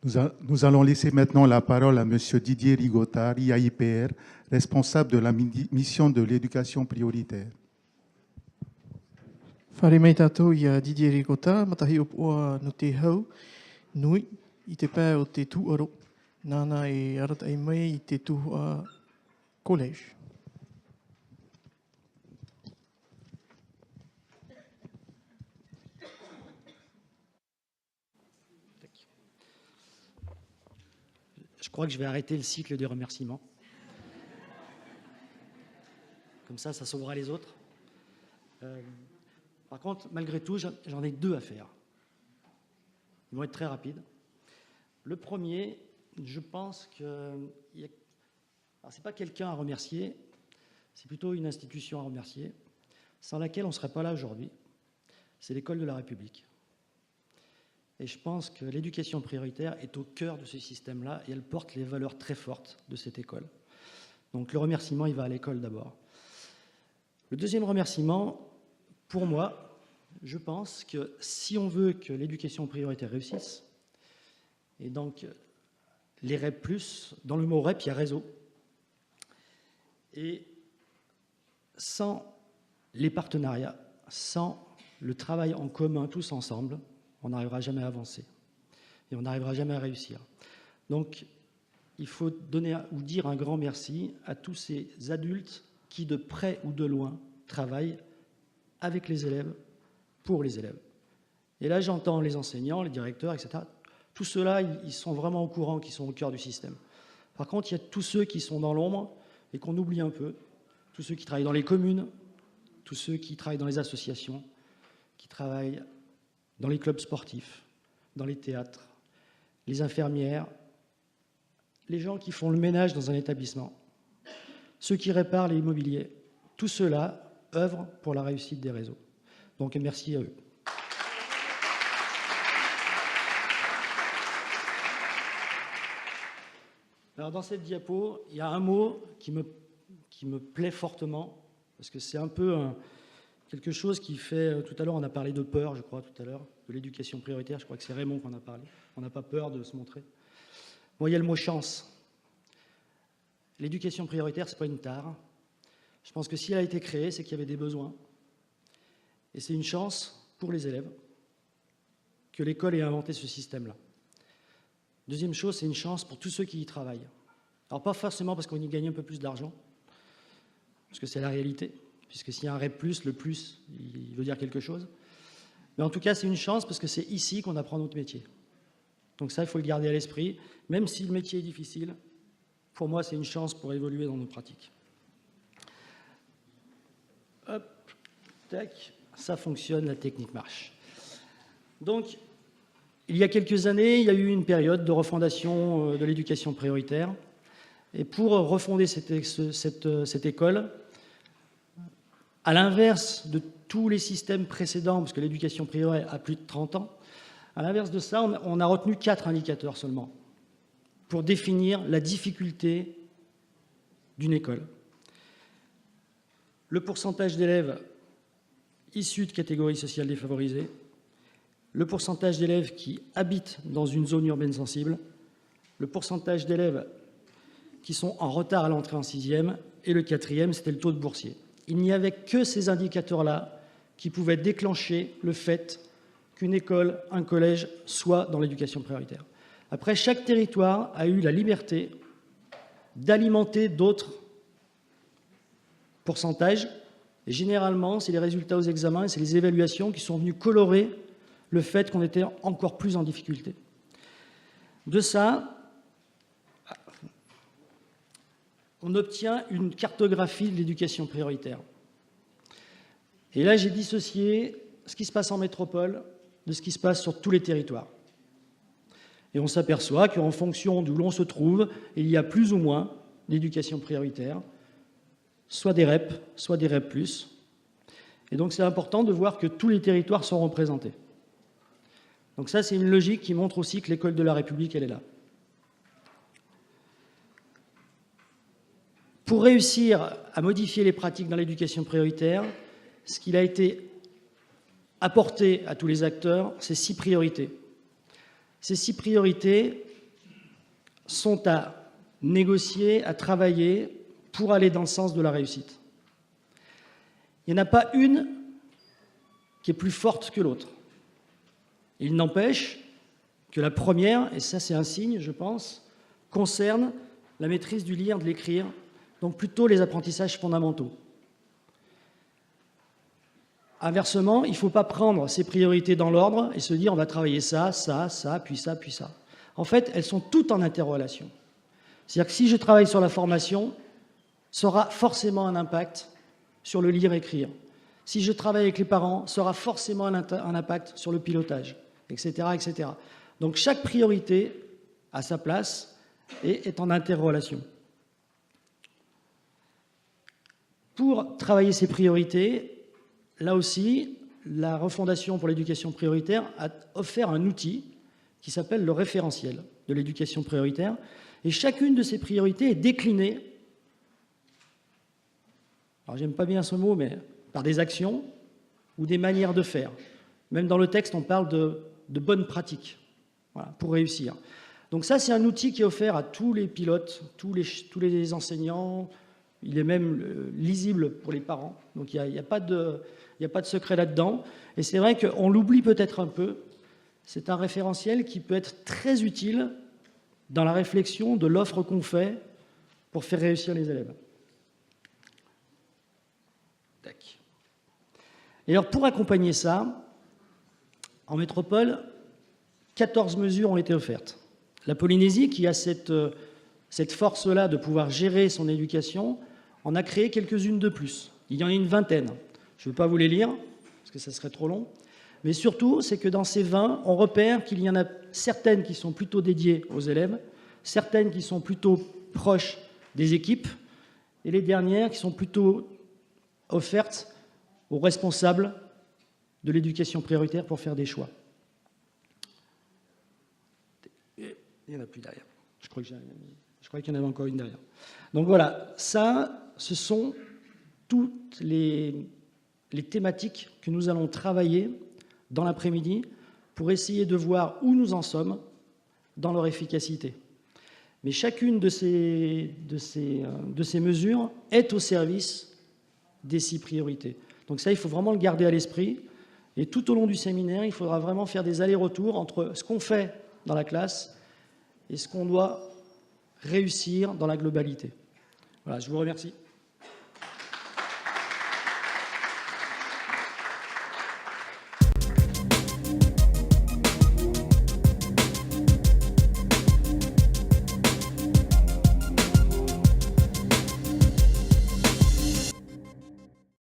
Nous allons laisser maintenant la parole à M. Didier Rigotard, IAIPR, responsable de la mission de l'éducation prioritaire. Whare mai tātou i a Didier Rigota, matahi opua no te hau, nui i te pā o te tūaro, nāna e arata ai mai i te tū collège. Je crois que je vais arrêter le cycle des remerciements. Comme ça sauvera les autres. Par contre, malgré tout, j'en ai deux à faire. Ils vont être très rapides. Le premier, je pense que... Alors, ce n'est pas quelqu'un à remercier, c'est plutôt une institution à remercier, sans laquelle on ne serait pas là aujourd'hui. C'est l'école de la République. Et je pense que l'éducation prioritaire est au cœur de ce système-là et elle porte les valeurs très fortes de cette école. Donc le remerciement, il va à l'école d'abord. Le deuxième remerciement, pour moi, je pense que si on veut que l'éducation prioritaire réussisse, et donc les REP+, dans le mot REP, il y a réseau, et sans les partenariats, sans le travail en commun tous ensemble, on n'arrivera jamais à avancer et on n'arrivera jamais à réussir. Donc, il faut donner ou dire un grand merci à tous ces adultes qui, de près ou de loin, travaillent avec les élèves, pour les élèves. Et là, j'entends les enseignants, les directeurs, etc. Tous ceux-là, ils sont vraiment au courant qu'ils sont au cœur du système. Par contre, il y a tous ceux qui sont dans l'ombre et qu'on oublie un peu, tous ceux qui travaillent dans les communes, tous ceux qui travaillent dans les associations, qui travaillent dans les clubs sportifs, dans les théâtres, les infirmières, les gens qui font le ménage dans un établissement, ceux qui réparent les immobiliers, tous ceux-là œuvrent pour la réussite des réseaux. Donc merci à eux. Alors dans cette diapo, il y a un mot qui me plaît fortement, parce que c'est un peu quelque chose qui fait... Tout à l'heure, on a parlé de peur, je crois, tout à l'heure, de l'éducation prioritaire. Je crois que c'est Raymond qu'on a parlé. On n'a pas peur de se montrer. Bon, il y a le mot chance. L'éducation prioritaire, ce n'est pas une tare. Je pense que si elle a été créée, c'est qu'il y avait des besoins. Et c'est une chance pour les élèves que l'école ait inventé ce système-là. Deuxième chose, c'est une chance pour tous ceux qui y travaillent. Alors, pas forcément parce qu'on y gagne un peu plus d'argent, parce que c'est la réalité. Puisque s'il y a un REP+, le plus, il veut dire quelque chose. Mais en tout cas, c'est une chance parce que c'est ici qu'on apprend notre métier. Donc ça, il faut le garder à l'esprit. Même si le métier est difficile, pour moi, c'est une chance pour évoluer dans nos pratiques. Hop, tac, ça fonctionne, la technique marche. Donc, il y a quelques années, il y a eu une période de refondation de l'éducation prioritaire. Et pour refonder cette école, à l'inverse de tous les systèmes précédents, parce que l'éducation prioritaire a plus de 30 ans, à l'inverse de ça, on a retenu 4 indicateurs seulement pour définir la difficulté d'une école. Le pourcentage d'élèves issus de catégories sociales défavorisées, le pourcentage d'élèves qui habitent dans une zone urbaine sensible, le pourcentage d'élèves qui sont en retard à l'entrée en 6e, et le 4e, c'était le taux de boursiers. Il n'y avait que ces indicateurs-là qui pouvaient déclencher le fait qu'une école, un collège, soit dans l'éducation prioritaire. Après, chaque territoire a eu la liberté d'alimenter d'autres pourcentages. Et généralement, c'est les résultats aux examens, c'est les évaluations qui sont venues colorer le fait qu'on était encore plus en difficulté. De ça, on obtient une cartographie de l'éducation prioritaire. Et là, j'ai dissocié ce qui se passe en métropole de ce qui se passe sur tous les territoires. Et on s'aperçoit qu'en fonction d'où l'on se trouve, il y a plus ou moins d'éducation prioritaire, soit des REP, soit des REP+. Et donc, c'est important de voir que tous les territoires sont représentés. Donc ça, c'est une logique qui montre aussi que l'école de la République, elle est là. Pour réussir à modifier les pratiques dans l'éducation prioritaire, ce qu'il a été apporté à tous les acteurs, c'est 6 priorités. Ces 6 priorités, sont à négocier, à travailler pour aller dans le sens de la réussite. Il n'y en a pas une qui est plus forte que l'autre. Il n'empêche que la première, et ça c'est un signe, je pense, concerne la maîtrise du lire, de l'écrire, donc plutôt les apprentissages fondamentaux. Inversement, il ne faut pas prendre ces priorités dans l'ordre et se dire on va travailler ça, ça, ça, puis ça, puis ça. En fait, elles sont toutes en interrelation. C'est-à-dire que si je travaille sur la formation, ça aura forcément un impact sur le lire-écrire. Si je travaille avec les parents, ça aura forcément un impact sur le pilotage, etc., etc. Donc chaque priorité a sa place et est en interrelation. Pour travailler ces priorités, là aussi, la refondation pour l'éducation prioritaire a offert un outil qui s'appelle le référentiel de l'éducation prioritaire. Et chacune de ces priorités est déclinée, alors j'aime pas bien ce mot, mais par des actions ou des manières de faire. Même dans le texte, on parle de bonnes pratiques, voilà, pour réussir. Donc ça, c'est un outil qui est offert à tous les pilotes, tous les enseignants. Il est même lisible pour les parents. Donc il n'y a pas de secret là-dedans. Et c'est vrai qu'on l'oublie peut-être un peu. C'est un référentiel qui peut être très utile dans la réflexion de l'offre qu'on fait pour faire réussir les élèves. Tac. Et alors, pour accompagner ça, en métropole, 14 mesures ont été offertes. La Polynésie, qui a cette force-là de pouvoir gérer son éducation, en a créé quelques-unes de plus. Il y en a une vingtaine. Je ne vais pas vous les lire, parce que ça serait trop long. Mais surtout, c'est que dans ces 20, on repère qu'il y en a certaines qui sont plutôt dédiées aux élèves, certaines qui sont plutôt proches des équipes, et les dernières qui sont plutôt offertes aux responsables de l'éducation prioritaire pour faire des choix. Il n'y en a plus derrière. Je crois qu'il y en avait encore une derrière. Donc voilà, ça, ce sont toutes les thématiques que nous allons travailler dans l'après-midi pour essayer de voir où nous en sommes dans leur efficacité. Mais chacune de ces mesures est au service des 6 priorités. Donc ça, il faut vraiment le garder à l'esprit. Et tout au long du séminaire, il faudra vraiment faire des allers-retours entre ce qu'on fait dans la classe et ce qu'on doit réussir dans la globalité. Voilà, je vous remercie.